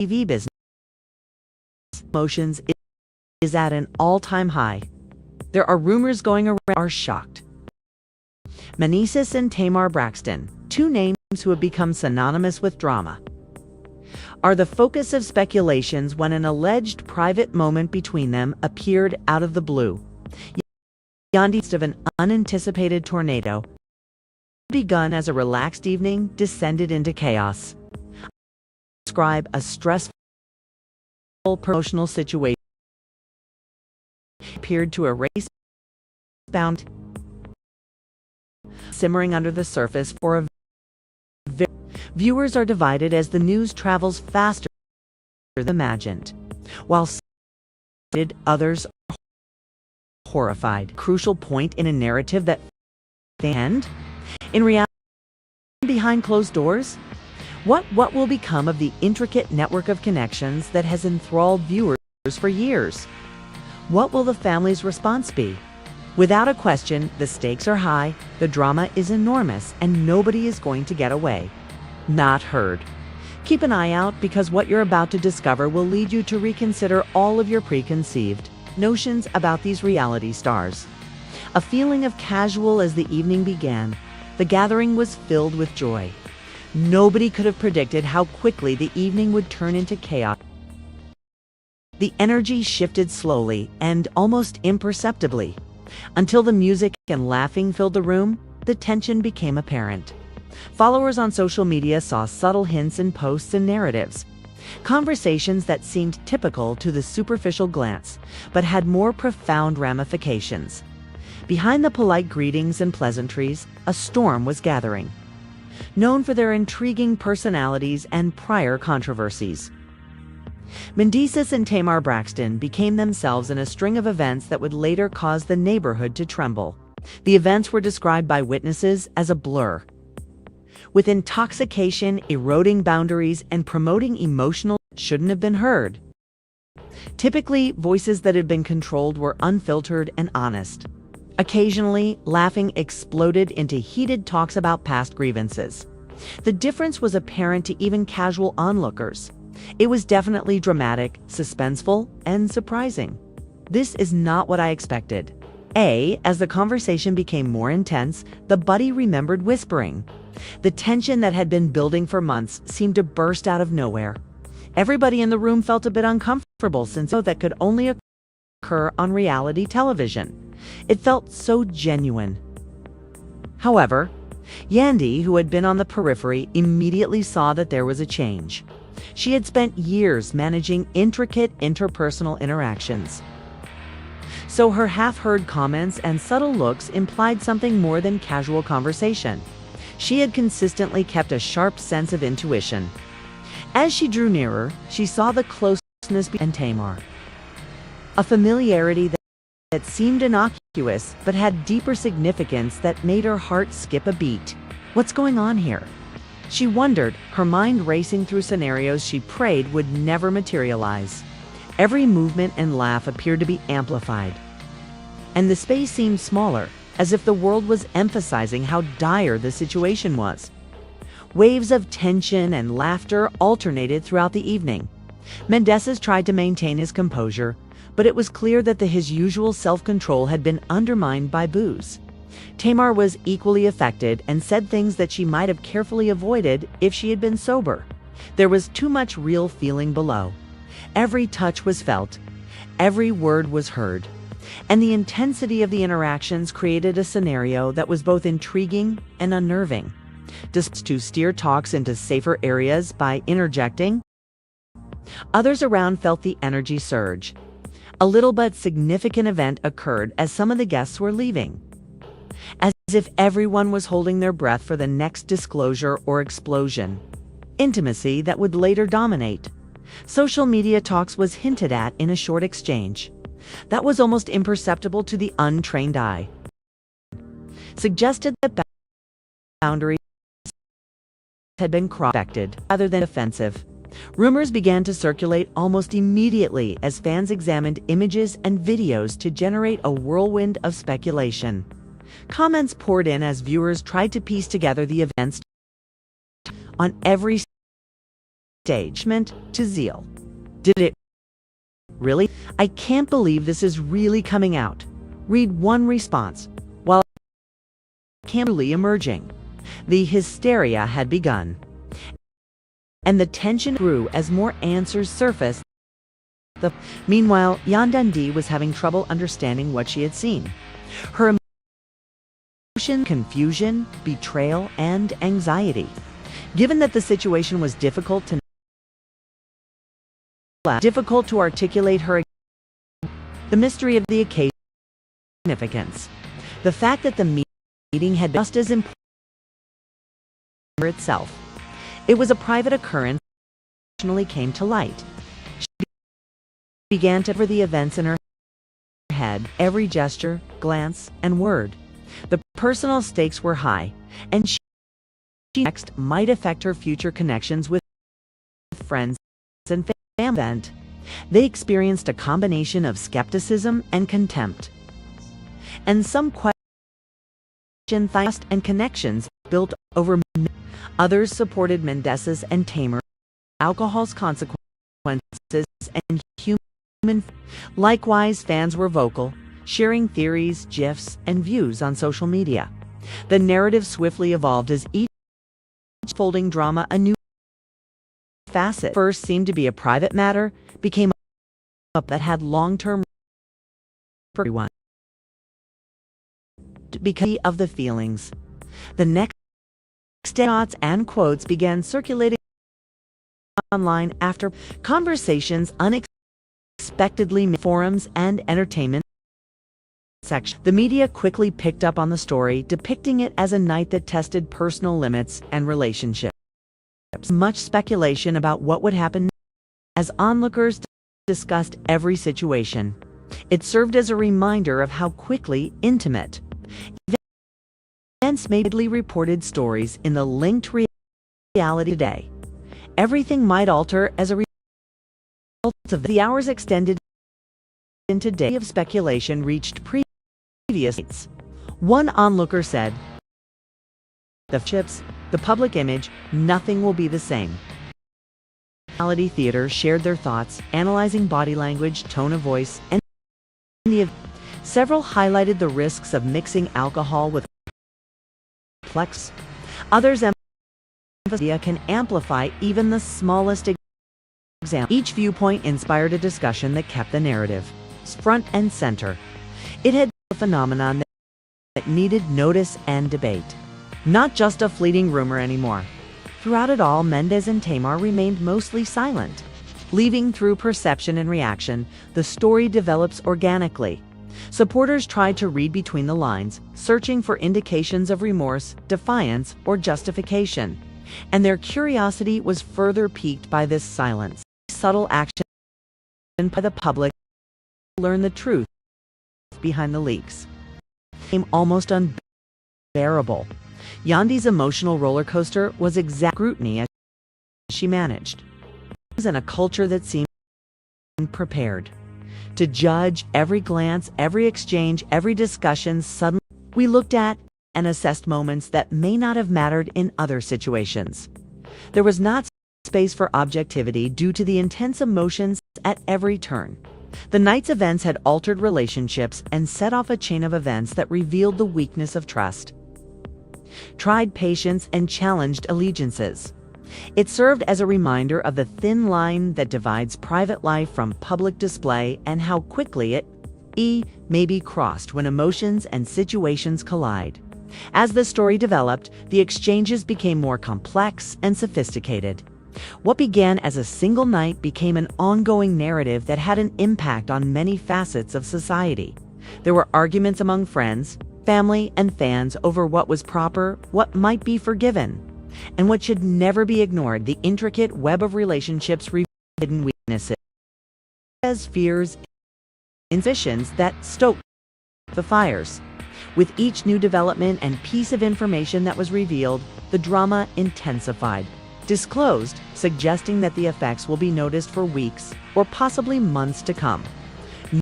TV business emotions is at an all-time high. There are rumors going around are shocked. Mendeecees and Tamar Braxton, two names who have become synonymous with drama, are the focus of speculations when an alleged private moment between them appeared out of the blue. Yandy of an unanticipated tornado begun as a relaxed evening descended into chaos. Describe a stressful promotional situation appeared to erase bound simmering under the surface for a viewers are divided as the news travels faster than imagined, while others are horrified. Crucial point in a narrative that end in reality behind closed doors. What will become of the intricate network of connections that has enthralled viewers for years? What will the family's response be? Without a question, the stakes are high, the drama is enormous, and nobody is going to get away. Not heard. Keep an eye out, because what you're about to discover will lead you to reconsider all of your preconceived notions about these reality stars. A feeling of casual as the evening began, the gathering was filled with joy. Nobody could have predicted how quickly the evening would turn into chaos. The energy shifted slowly and almost imperceptibly. Until the music and laughing filled the room, the tension became apparent. Followers on social media saw subtle hints in posts and narratives. Conversations that seemed typical to the superficial glance, but had more profound ramifications. Behind the polite greetings and pleasantries, a storm was gathering. Known for their intriguing personalities and prior controversies, Mendeecees and Tamar Braxton became themselves in a string of events that would later cause the neighborhood to tremble. The events were described by witnesses as a blur, with intoxication eroding boundaries and promoting emotional shouldn't have been heard. Typically, voices that had been controlled were unfiltered and honest. Occasionally, laughing exploded into heated talks about past grievances. The difference was apparent to even casual onlookers. It was definitely dramatic, suspenseful, and surprising. This is not what I expected. As the conversation became more intense, the buddy remembered whispering. The tension that had been building for months seemed to burst out of nowhere. Everybody in the room felt a bit uncomfortable, since that could only occur on reality television. It felt so genuine. However, Yandy, who had been on the periphery, immediately saw that there was a change. She had spent years managing intricate interpersonal interactions, so her half-heard comments and subtle looks implied something more than casual conversation. She had consistently kept a sharp sense of intuition. As she drew nearer, she saw the closeness between Tamar, a familiarity that seemed innocuous but had deeper significance that made her heart skip a beat. What's going on here? She wondered, her mind racing through scenarios she prayed would never materialize. Every movement and laugh appeared to be amplified, and the space seemed smaller, as if the world was emphasizing how dire the situation was. Waves of tension and laughter alternated throughout the evening. Mendeecees tried to maintain his composure, but it was clear that his usual self-control had been undermined by booze. Tamar was equally affected and said things that she might have carefully avoided if she had been sober. There was too much real feeling below. Every touch was felt, every word was heard, and the intensity of the interactions created a scenario that was both intriguing and unnerving. Just to steer talks into safer areas by interjecting, others around felt the energy surge. A little but significant event occurred as some of the guests were leaving, as if everyone was holding their breath for the next disclosure or explosion. Intimacy that would later dominate. Social media talks was hinted at in a short exchange that was almost imperceptible to the untrained eye. Suggested that boundaries had been crossed rather than offensive. Rumors began to circulate almost immediately as fans examined images and videos to generate a whirlwind of speculation. Comments poured in as viewers tried to piece together the events on every stagement to zeal. Did it really? I can't believe this is really coming out. Read one response. While truly emerging, the hysteria had begun, and the tension grew as more answers surfaced. Meanwhile, Yandy was having trouble understanding what she had seen. Her emotion, confusion, betrayal, and anxiety. Given that the situation was difficult to articulate the mystery of the occasion, significance. The fact that the meeting had been just as important itself. It was a private occurrence that finally came to light. She began to cover the events in her head, every gesture, glance, and word. The personal stakes were high, and she next might affect her future connections with friends and family. They experienced a combination of skepticism and contempt, and some questions and connections built over. Others supported Mendeecees and Tamar, alcohol's consequences, and human. Likewise, fans were vocal, sharing theories, gifs, and views on social media. The narrative swiftly evolved as each unfolding drama a new facet. First seemed to be a private matter, became a that had long-term for everyone. Because of the feelings, the next shots and quotes began circulating online after conversations unexpectedly made forums and entertainment section. The media quickly picked up on the story, depicting it as a night that tested personal limits and relationships. Much speculation about what would happen as onlookers discussed every situation. It served as a reminder of how quickly intimate events made reported stories in the linked reality today. Everything might alter as a result of the hours extended into days of speculation reached previous heights. One onlooker said, the public image, nothing will be the same. Reality theater shared their thoughts, analyzing body language, tone of voice, and several highlighted the risks of mixing alcohol with complex. Others emphasized can amplify even the smallest example. Each viewpoint inspired a discussion that kept the narrative front and center. It had a phenomenon that needed notice and debate, not just a fleeting rumor anymore. Throughout it all, Mendeecees and Tamar remained mostly silent. Leaving through perception and reaction, the story develops organically. Supporters tried to read between the lines, searching for indications of remorse, defiance, or justification. And their curiosity was further piqued by this silence. Subtle action by the public to learn the truth behind the leaks became almost unbearable. Yandy's emotional roller coaster was exact scrutiny as she managed. In a culture that seemed prepared to judge every glance, every exchange, every discussion, suddenly we looked at and assessed moments that may not have mattered in other situations. There was not space for objectivity due to the intense emotions at every turn. The night's events had altered relationships and set off a chain of events that revealed the weakness of trust, tried patience, and challenged allegiances. It served as a reminder of the thin line that divides private life from public display and how quickly it may be crossed when emotions and situations collide. As the story developed, the exchanges became more complex and sophisticated. What began as a single night became an ongoing narrative that had an impact on many facets of society. There were arguments among friends, family, and fans over what was proper, what might be forgiven, and what should never be ignored. The intricate web of relationships revealed hidden weaknesses, as fears, and suspicions that stoked the fires. With each new development and piece of information that was revealed, the drama intensified. Disclosed, suggesting that the effects will be noticed for weeks or possibly months to come.